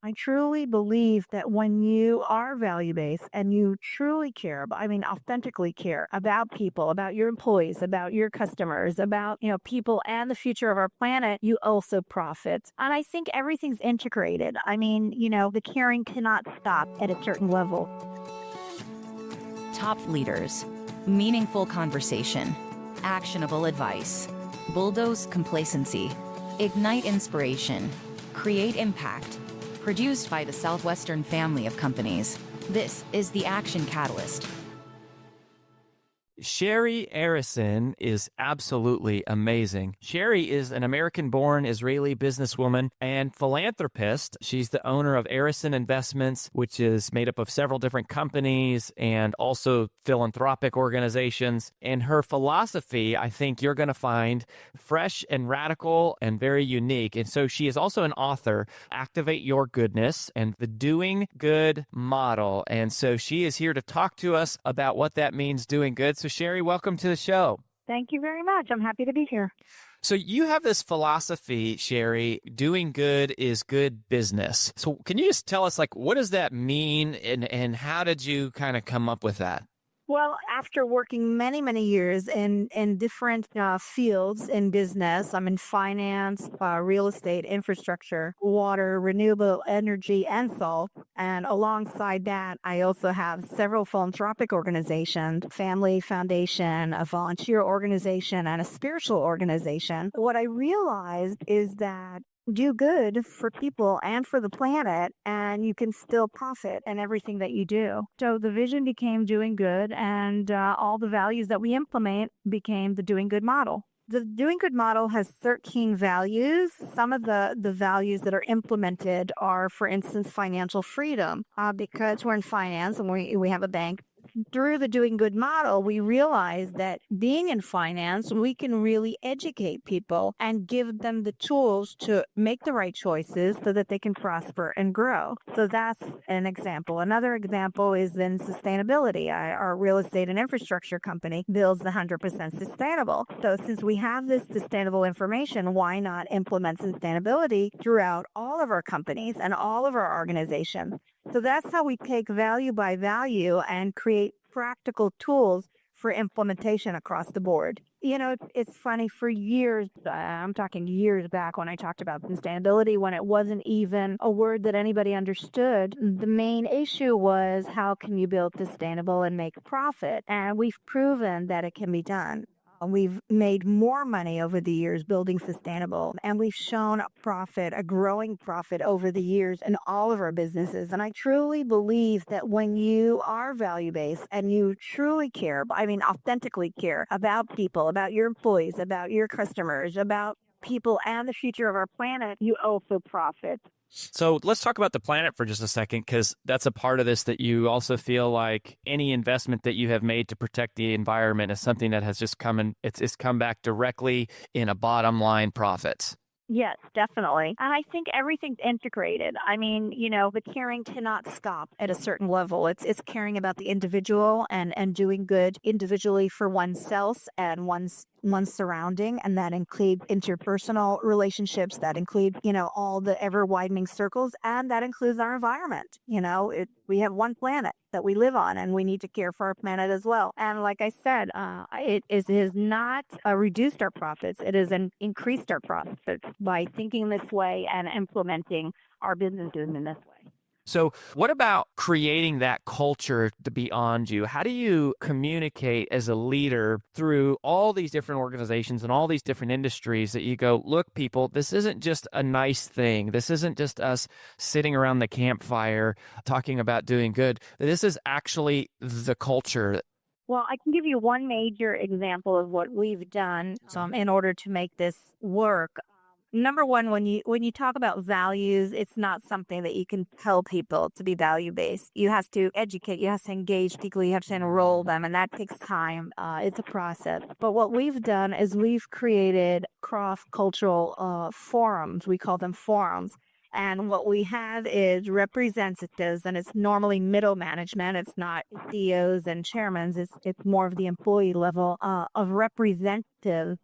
I truly believe that when you are value based and you truly care, authentically care about people, about your employees, about your customers, about, people and the future of our planet, you also profit. And I think everything's integrated. The caring cannot stop at a certain level. Top leaders, meaningful conversation, actionable advice, bulldoze complacency, ignite inspiration, create impact. Produced by the Southwestern family of companies. This is the Action Catalyst. Shari Arison is absolutely amazing. Shari is an American-born Israeli businesswoman and philanthropist. She's the owner of Arison Investments, which is made up of several different companies and also philanthropic organizations. And her philosophy, I think you're going to find fresh and radical and very unique. And so she is also an author, Activate Your Goodness and the Doing Good Model. And so she is here to talk to us about what that means, doing good. So Shari, welcome to the show. Thank you very much. I'm happy to be here. So you have this philosophy, Shari, doing good is good business. So can you just tell us, what does that mean and how did you kind of come up with that? Well, after working many, many years in different fields in business, I'm in finance, real estate, infrastructure, water, renewable energy, and salt. And alongside that, I also have several philanthropic organizations, family foundation, a volunteer organization, and a spiritual organization. What I realized is that do good for people and for the planet, and you can still profit in everything that you do. So the vision became doing good, and all the values that we implement became the doing good model. The doing good model has 13 values. Some of the values that are implemented are, for instance, financial freedom, because we're in finance and we have a bank. Through the doing good model, we realize that being in finance, we can really educate people and give them the tools to make the right choices so that they can prosper and grow. So that's an example. Another example is in sustainability. Our real estate and infrastructure company builds the 100% sustainable. So since we have this sustainable information, why not implement sustainability throughout all of our companies and all of our organizations? So that's how we take value by value and create practical tools for implementation across the board. It's funny, for years, I'm talking years back when I talked about sustainability, when it wasn't even a word that anybody understood, the main issue was how can you build sustainable and make profit? And we've proven that it can be done. We've made more money over the years building sustainable, and we've shown a growing profit over the years in all of our businesses. And I truly believe that when you are value-based and you truly care, authentically care about people, about your employees, about your customers, about people and the future of our planet, you also profit. So let's talk about the planet for just a second, because that's a part of this that you also feel like any investment that you have made to protect the environment is something that has just it's come back directly in a bottom line profits. Yes, definitely. And I think everything's integrated. The caring cannot stop at a certain level. It's caring about the individual and doing good individually for oneself and one's surrounding. And that includes interpersonal relationships, that include, all the ever widening circles, and that includes our environment. We have one planet that we live on, and we need to care for our planet as well. And like I said, it has not reduced our profits. It has increased our profits by thinking this way and implementing our businesses in this way. So what about creating that culture to beyond you? How do you communicate as a leader through all these different organizations and all these different industries that you go, look, people, this isn't just a nice thing. This isn't just us sitting around the campfire talking about doing good. This is actually the culture. Well, I can give you one major example of what we've done in order to make this work. Number one, when you talk about values, it's not something that you can tell people to be value-based. You have to educate, you have to engage people, you have to enroll them, and that takes time. It's a process. But what we've done is we've created cross-cultural forums. We call them forums. And what we have is representatives, and it's normally middle management. It's not CEOs and chairmen. It's more of the employee level of representatives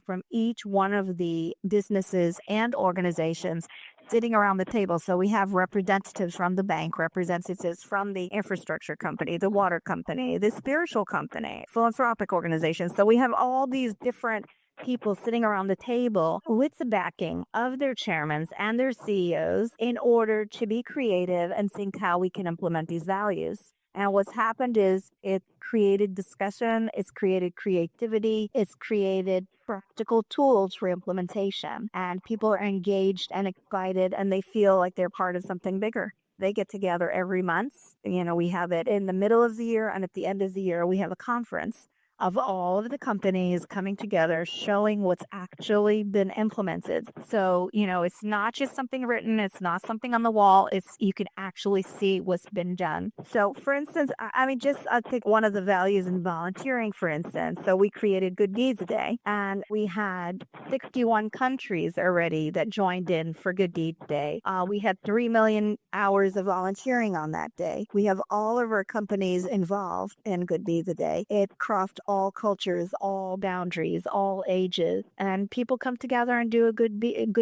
from each one of the businesses and organizations sitting around the table. So we have representatives from the bank, representatives from the infrastructure company, the water company, the spiritual company, philanthropic organizations. So we have all these different people sitting around the table with the backing of their chairmen and their CEOs in order to be creative and think how we can implement these values. And what's happened is it created discussion, it's created creativity, it's created practical tools for implementation. And people are engaged and excited and they feel like they're part of something bigger. They get together every month. We have it in the middle of the year and at the end of the year, we have a conference of all of the companies coming together, showing what's actually been implemented. So, it's not just something written, it's not something on the wall, you can actually see what's been done. So, for instance, I think one of the values in volunteering, for instance, so we created Good Deeds Day, and we had 61 countries already that joined in for Good Deeds Day. We had 3 million hours of volunteering on that day. We have all of our companies involved in Good Deeds Day. It crossed all cultures, all boundaries, all ages, and people come together and do a good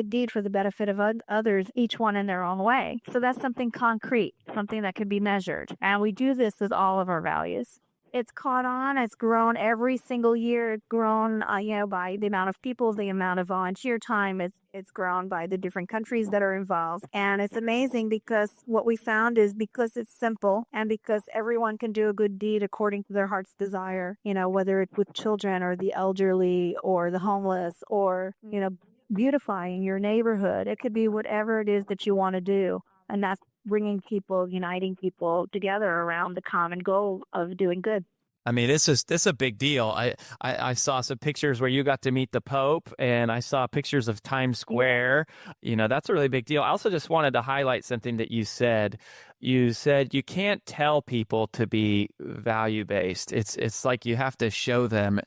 deed for the benefit of others, each one in their own way. So that's something concrete, something that can be measured. And we do this with all of our values. It's caught on. It's grown every single year. It's grown, by the amount of people, the amount of volunteer time. It's grown by the different countries that are involved. And it's amazing because what we found is because it's simple and because everyone can do a good deed according to their heart's desire, whether it's with children or the elderly or the homeless or, beautifying your neighborhood. It could be whatever it is that you want to do. And that's bringing people, uniting people together around the common goal of doing good. I mean, this is a big deal. I saw some pictures where you got to meet the Pope, and I saw pictures of Times Square. That's a really big deal. I also just wanted to highlight something that you said. You said you can't tell people to be value-based. It's like you have to show them.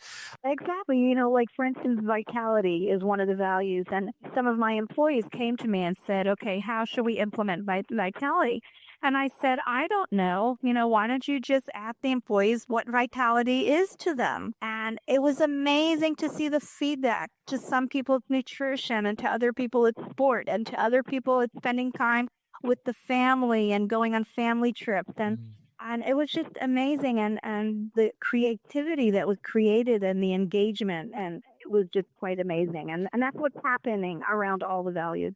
Exactly. Like for instance, vitality is one of the values. And some of my employees came to me and said, okay, how should we implement vitality? And I said, I don't know. Why don't you just ask the employees what vitality is to them? And it was amazing to see the feedback. To some people, it's nutrition, and to other people, it's sport, and to other people, it's spending time with the family and going on family trips. And it was just amazing. And the creativity that was created and the engagement, and it was just quite amazing. And that's what's happening around all the values.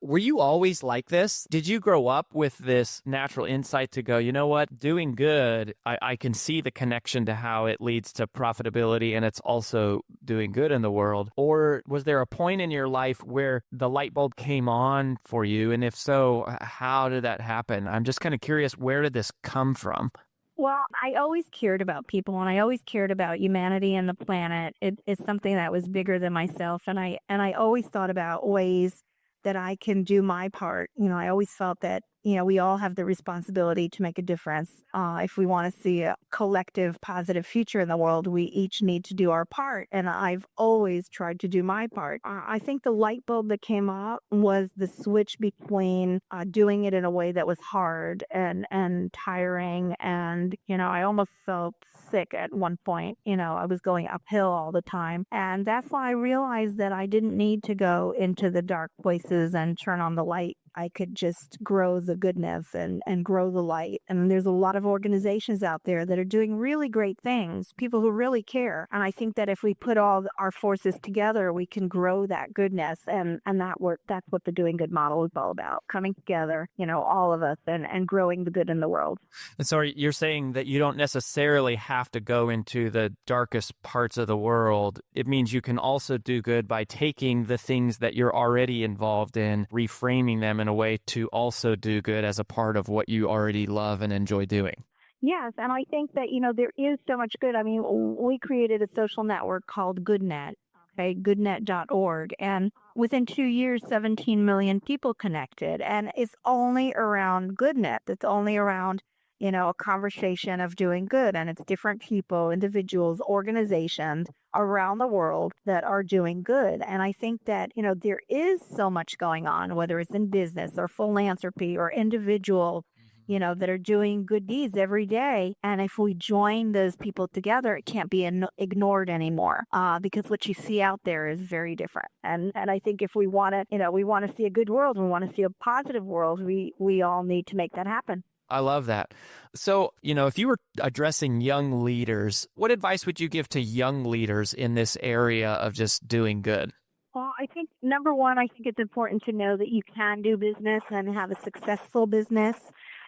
Were you always like this? Did you grow up with this natural insight to go, you know what, doing good, I can see the connection to how it leads to profitability and it's also doing good in the world? Or was there a point in your life where the light bulb came on for you? And if so, how did that happen? I'm just kind of curious, where did this come from? Well, I always cared about people and I always cared about humanity and the planet. It's something that was bigger than myself. And I always thought about ways that I can do my part. I always felt that, we all have the responsibility to make a difference. If we want to see a collective positive future in the world, we each need to do our part. And I've always tried to do my part. I think the light bulb that came up was the switch between doing it in a way that was hard and tiring. And, I almost felt sick at one point. I was going uphill all the time. And that's why I realized that I didn't need to go into the dark places and turn on the light. I could just grow the goodness and grow the light. And there's a lot of organizations out there that are doing really great things, people who really care. And I think that if we put all our forces together, we can grow that goodness. And that's what the Doing Good model is all about, coming together, all of us and growing the good in the world. And so you're saying that you don't necessarily have to go into the darkest parts of the world. It means you can also do good by taking the things that you're already involved in, reframing them in a way to also do good as a part of what you already love and enjoy doing. Yes, and I think that, there is so much good. I mean, we created a social network called GoodNet, okay, goodnet.org, and within 2 years, 17 million people connected, and it's only around GoodNet. It's only around, a conversation of doing good, and it's different people, individuals, organizations around the world that are doing good. And I think that, there is so much going on, whether it's in business or philanthropy or individual that are doing good deeds every day. And if we join those people together, it can't be ignored anymore, because what you see out there is very different. And I think if we want to, we want to see a good world, we want to see a positive world, we all need to make that happen. I love that. So, if you were addressing young leaders, what advice would you give to young leaders in this area of just doing good? Well, I think number one, I think it's important to know that you can do business and have a successful business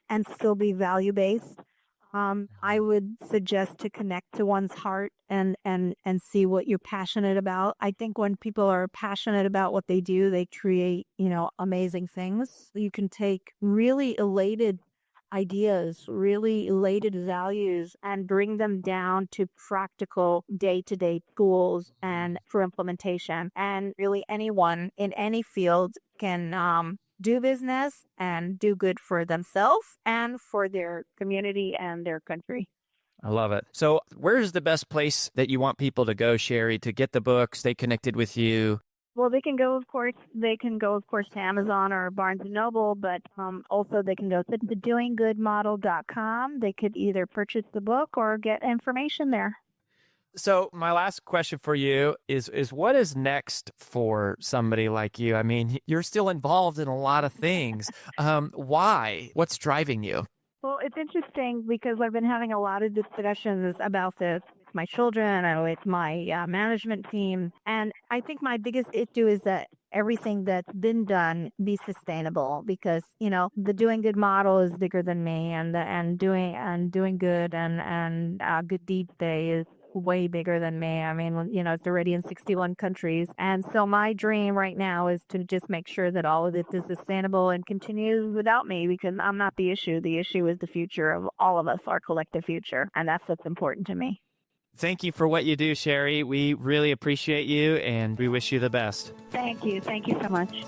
and still be value based. I would suggest to connect to one's heart and see what you're passionate about. I think when people are passionate about what they do, they create, amazing things. You can take really elated ideas, really elated values, and bring them down to practical day-to-day tools and for implementation. And really anyone in any field can do business and do good for themselves and for their community and their country. I love it. So, where's the best place that you want people to go, Shari, to get the book, stay connected with you? Well, they can go, of course, to Amazon or Barnes and Noble, but also they can go to thedoinggoodmodel.com. They could either purchase the book or get information there. So, my last question for you is what is next for somebody like you? I mean, you're still involved in a lot of things. Why? What's driving you? Well, it's interesting because I've been having a lot of discussions about this with my children and with my management team. And I think my biggest issue is that everything that's been done be sustainable because, the doing good model is bigger than me and doing good and good deed day is way bigger than me. I mean, it's already in 61 countries. And so my dream right now is to just make sure that all of this is sustainable and continues without me because I'm not the issue. The issue is the future of all of us, our collective future. And that's what's important to me. Thank you for what you do, Shari. We really appreciate you and we wish you the best. Thank you. Thank you so much.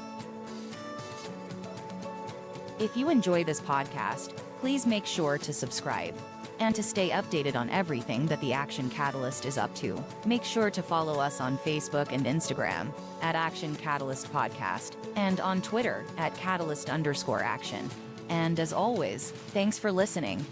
If you enjoy this podcast, please make sure to subscribe. And to stay updated on everything that the Action Catalyst is up to, make sure to follow us on Facebook and Instagram at Action Catalyst Podcast and on Twitter at Catalyst_Action. And as always, thanks for listening.